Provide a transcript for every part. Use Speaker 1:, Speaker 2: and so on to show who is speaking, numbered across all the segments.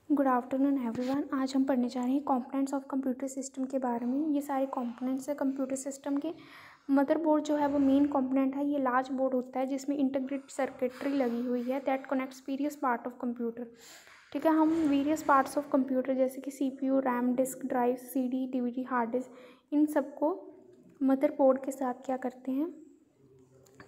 Speaker 1: Good afternoon everyone. आज हम पढ़ने जा रहे हैं कंपोनेंट्स ऑफ कंप्यूटर सिस्टम के बारे में। ये सारे कंपोनेंट्स है कंप्यूटर सिस्टम के। मदरबोर्ड जो है वो मेन कंपोनेंट है। ये लार्ज बोर्ड होता है जिसमें इंटीग्रेटेड सर्किटरी लगी हुई है that connects various part of computer. ठीक है, हम वेरियस पार्ट्स ऑफ कंप्यूटर जैसे कि CPU, RAM, disk drive, CD, DVD, hard disk, इन सबको मदरबोर्ड के साथ क्या करते हैं।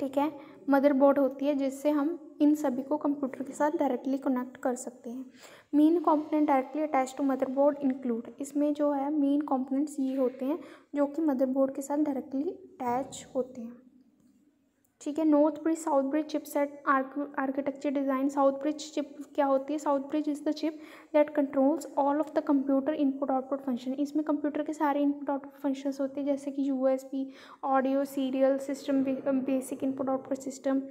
Speaker 1: ठीक है, मदरबोर्ड होती है जिससे हम इन सभी को कंप्यूटर के साथ डायरेक्टली कनेक्ट कर सकते हैं। Main component directly attach to motherboard include, इसमें जो है मेन कंपोनेंट्स ये होते हैं जो कि मदरबोर्ड के साथ डायरेक्टली अटैच होते हैं। ठीक है, north bridge, south bridge chipset architecture design. South bridge chip क्या होती है? South bridge is the chip that controls all of the computer input output function. इसमें कंप्यूटर के सारे इनपुट आउटपुट फंक्शंस होते हैं जैसे कि USB, audio, serial system, basic input output system,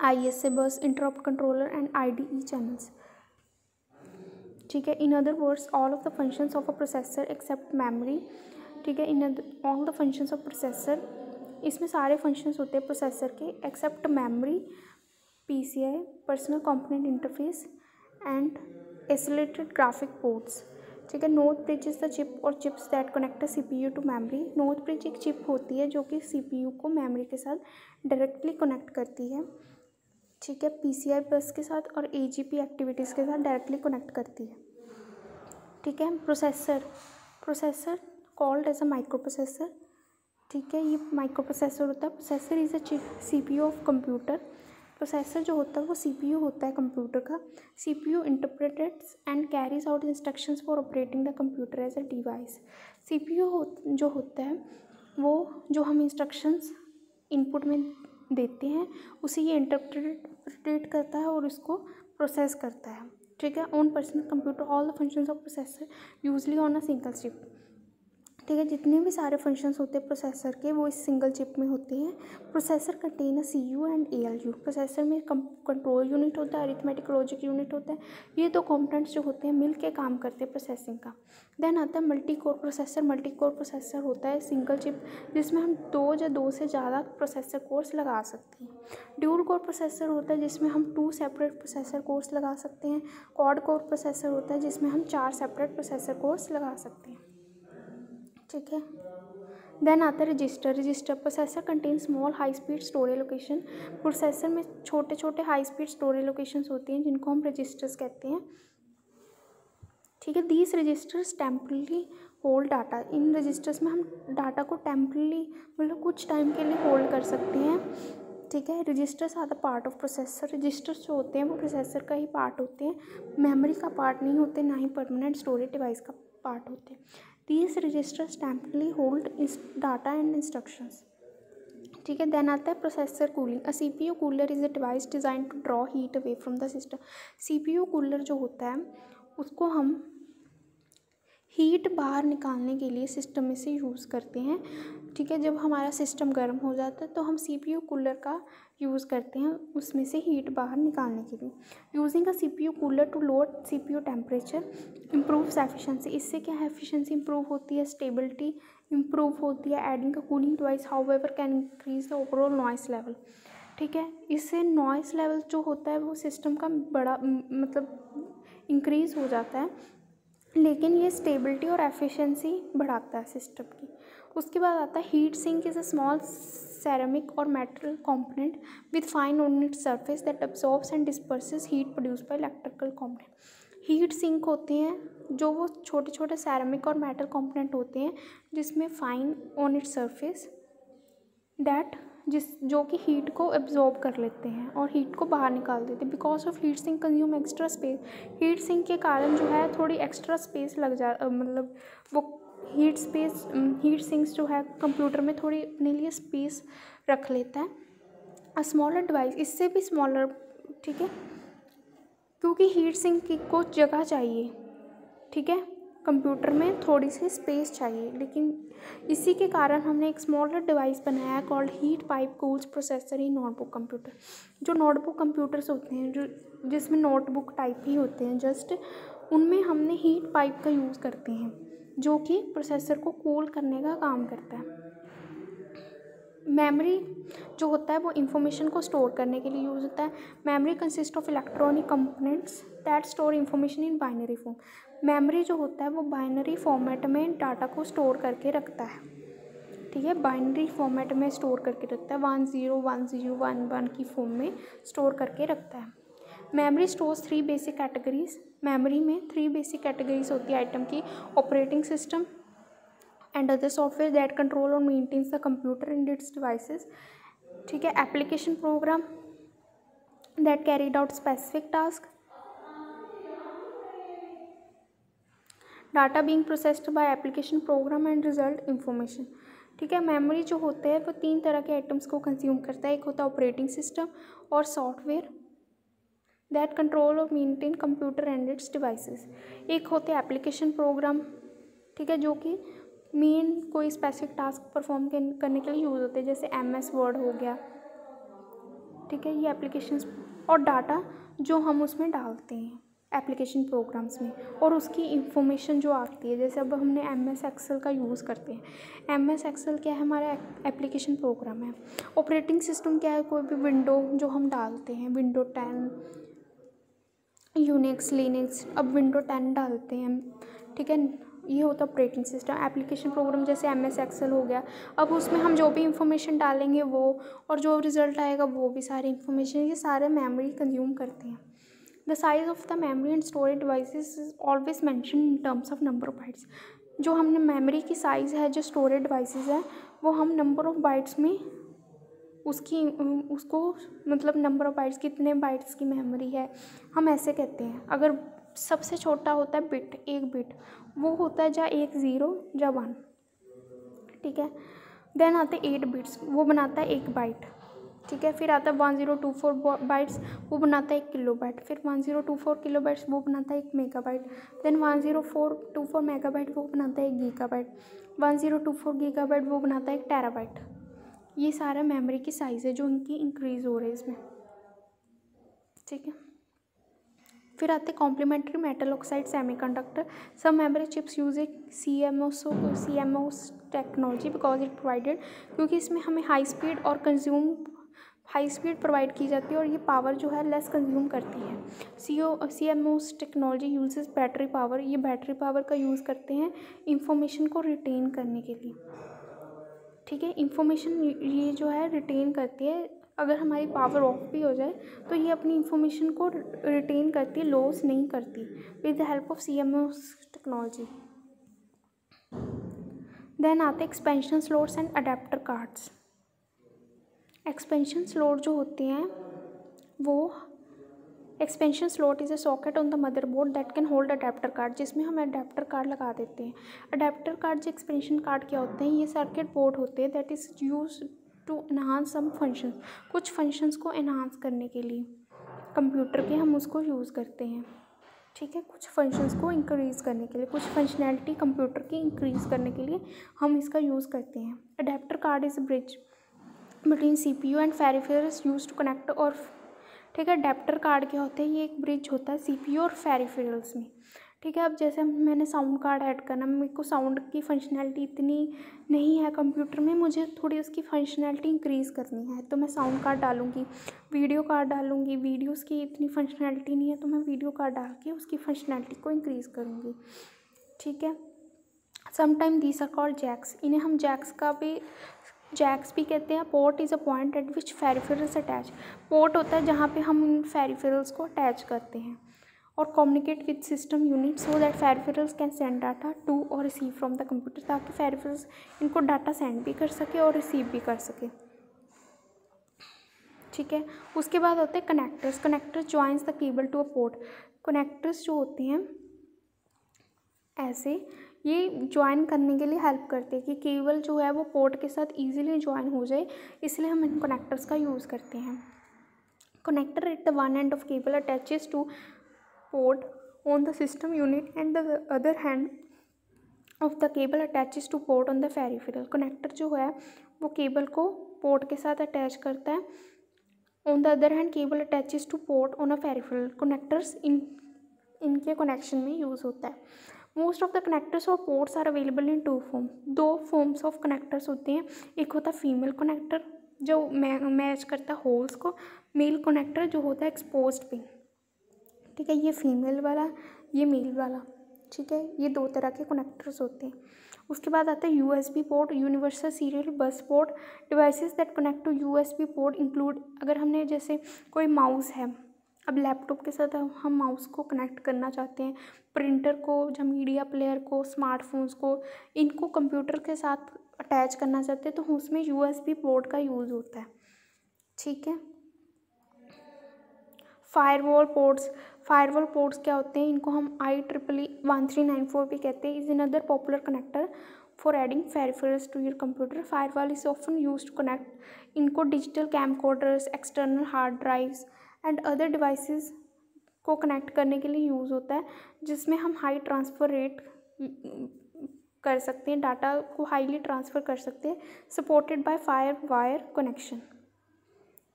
Speaker 1: ISA bus, interrupt controller and IDE channels. ठीक है, in other words all of the functions of a processor except memory. ठीक है, in all the functions of processor, इसमें सारे functions होते हैं processor के except memory, PCI, personal component interface and isolated graphic ports. ठीक है, north bridge is the chip और chips that connect CPU to memory. North bridge एक chip होती है जो कि CPU को मेमोरी के साथ डायरेक्टली कनेक्ट करती है। ठीक है, PCI बस के साथ और AGP एक्टिविटीज़ के साथ डायरेक्टली कनेक्ट करती है। ठीक है, processor called as a micro processor. ठीक है, ये माइक्रो प्रोसेसर होता है। Processor is a CPU of computer. Processor जो होता है वो CPU होता है कंप्यूटर का। CPU interprets and carries out instructions for operating the computer as a device. CPU जो होता है वो जो हम इंस्ट्रक्शंस इनपुट में देते हैं उसे ये इंटरप्रेट करता है और उसको प्रोसेस करता है। ठीक है, on personal computer all the functions of processor usually on a single chip. ठीक है, जितने भी सारे फंक्शंस होते हैं प्रोसेसर के वो इस सिंगल चिप में होते हैं। Processor contain a CPU and ALU। Processor में कंट्रोल यूनिट होता है, अरिथमेटिक लॉजिक यूनिट होता है। ये दो कंपोनेंट्स जो होते हैं मिल के काम करते हैं प्रोसेसिंग का। देन आता है multi core processor. Multi core processor होता है सिंगल चिप जिसमें हम दो से ज़्यादा प्रोसेसर कोर्स लगा सकते हैं। ड्यूल कोर प्रोसेसर होता है जिसमें हम 2 सेपरेट प्रोसेसर कोर्स लगा सकते हैं। क्वाड कोर प्रोसेसर होता है जिसमें हम 4 सेपरेट प्रोसेसर कोर्स लगा सकते हैं। ठीक है, देन आता है register. Processor contain small high speed storage location. Processor में छोटे छोटे हाई स्पीड स्टोरेज लोकेशंस होती हैं जिनको हम रजिस्टर्स कहते हैं। ठीक है, these registers temporarily hold data. इन रजिस्टर्स में हम डाटा को टेम्परली मतलब कुछ टाइम के लिए होल्ड कर सकते हैं। ठीक है, registers are the part of processor. Registers जो होते हैं वो प्रोसेसर का ही पार्ट होते हैं, मेमोरी का पार्ट नहीं होते, ना ही परमानेंट स्टोरेज डिवाइस का पार्ट होते हैं। These registers temporarily hold data and instructions. ठीक है, देन आता है processor cooling. A CPU cooler is a device design to draw heat away from the system. CPU cooler जो होता है उसको हम हीट बाहर निकालने के लिए सिस्टम में से यूज़ करते हैं। ठीक है, जब हमारा सिस्टम गर्म हो जाता है तो हम CPU कूलर का यूज़ करते हैं उसमें से हीट बाहर निकालने के लिए। Using a CPU cooler to lower CPU temperature improves efficiency. इससे क्या है, एफिशिएंसी इंप्रूव होती है, स्टेबिलिटी इंप्रूव होती है। Adding a cooling device however can increase the overall noise level. ठीक है, इससे नॉइस लेवल जो होता है वो सिस्टम का बड़ा मतलब इंक्रीज हो जाता है, लेकिन ये स्टेबिलिटी और एफिशिएंसी बढ़ाता है सिस्टम की। उसके बाद आता है heat sink is a small ceramic or metal component with fine on its surface that absorbs and disperses heat produced by electrical component. Heat sink होते हैं जो वो छोटे छोटे ceramic और metal component होते हैं जिसमें fine on its surface that जो कि हीट को एब्जॉर्ब कर लेते हैं और हीट को बाहर निकाल देते हैं। Because of heat sink consume extra space. Heat sink के कारण जो है थोड़ी एक्स्ट्रा स्पेस लग जा मतलब वो हीट सिंक्स जो है कंप्यूटर में थोड़ी अपने लिए स्पेस रख लेता है। अ स्मॉलर डिवाइस, इससे भी स्मॉलर। ठीक है, क्योंकि हीट सिंक को जगह चाहिए। ठीक है, कंप्यूटर में थोड़ी सी स्पेस चाहिए, लेकिन इसी के कारण हमने एक स्मॉलर डिवाइस बनाया है called heat pipe cools processor in notebook computer. जो नोटबुक कंप्यूटर्स होते हैं जो जिसमें नोटबुक टाइप ही होते हैं जस्ट, उनमें हमने हीट पाइप का यूज़ करते हैं जो कि प्रोसेसर को कूल करने का काम करता है। मेमोरी जो होता है वो इंफॉर्मेशन को स्टोर करने के लिए यूज़ होता है। Memory consist of electronic components that store information in binary form. Memory जो होता है वो बाइनरी फॉर्मेट में डाटा को स्टोर करके रखता है, ठीक है, बाइनरी फॉर्मेट में स्टोर करके रखता है, 101011 की फॉर्म में स्टोर करके रखता है। Memory stores 3 basic categories. Memory में 3 बेसिक कैटेगरीज होती है आइटम की: operating system and other software that control or maintains the computer and its devices, ठीक है, application program that carried out specific task, data being processed by application program and result information, ठीक है। Memory जो होते हैं वो 3 तरह के आइटम्स को कंज्यूम करता है। एक होता है ऑपरेटिंग सिस्टम और सॉफ्टवेयर दैट कंट्रोल और maintain computer and it's devices. एक होते हैं एप्लीकेशन प्रोग्राम, ठीक है, जो कि मेन कोई स्पेसिफिक टास्क परफॉर्म करने के लिए यूज़ होते हैं, जैसे MS वर्ड हो गया, ठीक है, ये एप्लीकेशंस। और डाटा जो हम उसमें डालते हैं एप्लीकेशन प्रोग्राम्स में, और उसकी इंफॉर्मेशन जो आती है, जैसे अब हमने MS एक्सेल का यूज़ करते हैं। MS एक्सेल क्या है, हमारा एप्लीकेशन प्रोग्राम है। ऑपरेटिंग सिस्टम क्या है, कोई भी विंडो जो हम डालते हैं, विंडो 10, यूनिक्स, लिनक्स, अब विंडो 10 डालते हैं, ठीक है, ये होता है ऑपरेटिंग सिस्टम। एप्लीकेशन प्रोग्राम जैसे MS एक्सेल हो गया, अब उसमें हम जो भी इंफॉर्मेशन डालेंगे वो, और जो रिजल्ट आएगा वो भी सारी इंफॉर्मेशन, ये सारे मेमोरी कंज्यूम करते हैं। The size of the memory and storage devices is always mention in terms of number of bytes. जो हमने मेमोरी की साइज़ है, जो स्टोरेज डिवाइसेस है, वो हम नंबर ऑफ बाइट्स में उसको मतलब नंबर ऑफ बाइट्स, कितने बाइट्स की मेमोरी है, हम ऐसे कहते हैं। अगर सबसे छोटा होता है बिट, 1 बिट, वो होता है या 1 0 या 1, ठीक है। देन आते हैं 8 बिट्स, वो बनाता है 1 बाइट, ठीक है। फिर आता है 1024 बाइट्स, वो बनाता है 1 किलोबाइट। फिर 1024 किलोबाइट्स, वो बनाता है 1 मेगाबाइट। देन 1024 मेगाबाइट, वो बनाता है 1 गीगाबाइट। 1024 गीगाबाइट, वो बनाता है 1 टेराबाइट। ये सारा मेमोरी की साइज़ है जो इनकी इंक्रीज़ हो रही है इसमें, ठीक है। फिर आते कॉम्प्लीमेंट्री मेटल ऑक्साइड सेमीकंडक्टर। सब memory chips use CMOS technology because it provided, क्योंकि इसमें हमें हाई स्पीड प्रोवाइड की जाती है और ये पावर जो है लेस कंज्यूम करती है। CMOS technology uses battery power, ये बैटरी पावर का यूज़ करते हैं इंफॉर्मेशन को रिटेन करने के लिए, ठीक है। इंफॉर्मेशन ये जो है रिटेन करती है, अगर हमारी पावर ऑफ भी हो जाए तो ये अपनी इंफॉर्मेशन को रिटेन करती है, लॉस नहीं करती, with the help of CMOS technology. Then आते expansion slots and adapter cards. Expansion slot जो होते हैं वो, expansion slot is a socket on the motherboard that can hold adapter card, जिसमें हम अडेप्टर कार्ड लगा देते हैं। अडेप्टर कार्ड जो एक्सपेंशन कार्ड क्या होते हैं, ये सर्किट बोर्ड होते हैं that is use to enhance some functions, कुछ फंक्शंस को एनहांस करने के लिए कंप्यूटर के हम उसको यूज़ करते हैं, ठीक है। कुछ फंक्शंस को इंक्रीज़ करने के लिए, कुछ फंक्शनैलिटी कंप्यूटर की इंक्रीज़ करने के लिए हम इसका यूज़ करते हैं। Adapter card is bridge between CPU and peripherals use to connect, और ठीक है, अडेप्टर कार्ड क्या होते हैं, ये एक ब्रिज होता है CPU और पेरिफेरल्स में, ठीक है। अब जैसे मैंने साउंड कार्ड ऐड करना, मेरे को साउंड की फंक्शनैलिटी इतनी नहीं है कंप्यूटर में, मुझे थोड़ी उसकी फंक्शनैलिटी इंक्रीज़ करनी है, तो मैं साउंड कार्ड डालूँगी। वीडियो कार्ड डालूँगी, वीडियोस की इतनी फंक्शनैलिटी नहीं है तो मैं वीडियो कार्ड डाल के उसकी फंक्शनैलिटी को इंक्रीज़ करूँगी, ठीक है। Sometime these are called jacks, इन्हें हम जैक्स भी कहते हैं। Port is a point at which peripherals attach, port होता है जहाँ पे हम इन पेरिफेरल्स को अटैच करते हैं। और communicate with system unit so that peripherals can send data to और रिसीव फ्रॉम द कंप्यूटर, ताकि पेरिफेरल्स इनको डाटा सेंड भी कर सके और रिसीव भी कर सके, ठीक है। उसके बाद होते हैं connectors. Connectors joins the cable to a port. Connectors जो होते हैं ऐसे, ये ज्वाइन करने के लिए हेल्प करते हैं कि केबल जो है वो पोर्ट के साथ इजीली ज्वाइन हो जाए, इसलिए हम इन कनेक्टर्स का यूज़ करते हैं। Connector at the one end of cable attaches to port on the system unit and the other hand of the cable attaches to port on the peripheral. Connector जो है वो केबल को port के साथ attach करता है। On the other hand cable attaches to port on a peripheral. Connectors इनके connection में यूज़ होता है। मोस्ट ऑफ द कनेक्टर्स और ports are available in 2 form, 2 forms of connectors होते हैं। एक होता है फीमेल कनेक्टर जो मैच करता है होल्स को, मेल कनेक्टर जो होता है एक्सपोज्ड पिन। ठीक है, ये फीमेल वाला, ये मेल वाला। ठीक है, ये 2 तरह के कनेक्टर्स होते हैं। उसके बाद आता है USB port, universal serial bus port. Devices that connect to USB port include, अगर हमने जैसे कोई माउस है, अब लैपटॉप के साथ हम माउस को कनेक्ट करना चाहते हैं, प्रिंटर को, जो मीडिया प्लेयर को, स्मार्टफोन्स को, इनको कंप्यूटर के साथ अटैच करना चाहते हैं तो उसमें यूएसबी पोर्ट का यूज़ होता है। ठीक है, फायरवॉल पोर्ट्स क्या होते हैं, इनको हम IEEE 1394 भी कहते हैं। Is another popular connector for adding peripherals to your computer. Firewall is often use to connect, इनको digital camcorders, external hard drives and other devices को कनेक्ट करने के लिए यूज़ होता है, जिसमें हम हाई ट्रांसफ़र रेट कर सकते हैं, डाटा को हाईली ट्रांसफ़र कर सकते हैं, सपोर्टेड बाय फायरवायर कनेक्शन।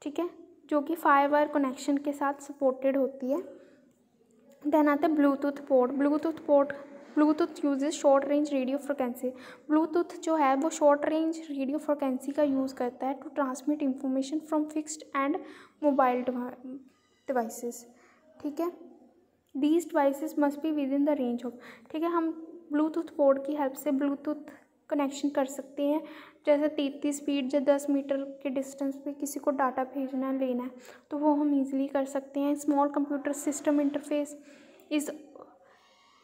Speaker 1: ठीक है, जो कि फायरवायर कनेक्शन के साथ सपोर्टेड होती है। देन आता है Bluetooth port. Bluetooth uses short range radio frequency. Bluetooth जो है वो शॉर्ट रेंज रेडियो फ्रिक्वेंसी का यूज़ करता है to transmit information from fixed and mobile devices. ठीक है, these devices must be within the range of. ठीक है, हम ब्लूटूथ पोर्ट की हेल्प से ब्लूटूथ कनेक्शन कर सकते हैं, जैसे 33 स्पीड या 10 मीटर के डिस्टेंस पे किसी को डाटा भेजना है, लेना है, तो वो हम इजीली कर सकते हैं। Small computer system interface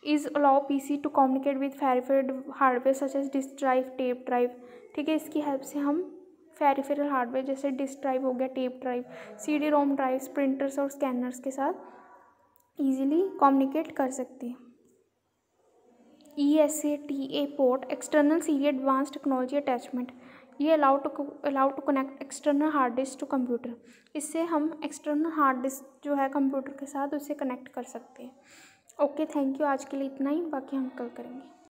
Speaker 1: is allow PC to communicate with peripheral hardware such as disk drive, tape drive. ठीक है, इसकी हेल्प से हम पेरिफेरल हार्डवेयर जैसे डिस्क ड्राइव हो गया, tape drive, CD-ROM drives, printers और स्कैनर्स के साथ ईजिली कम्युनिकेट कर सकते हैं। ESATA port, external serial advance technology attachment, ये allow to connect external hard disk to computer. इससे हम एक्सटर्नल हार्ड डिस्क जो है कंप्यूटर के साथ उसे कनेक्ट कर सकते हैं। ओके, थैंक यू, आज के लिए इतना ही, बाकी हम कल करेंगे।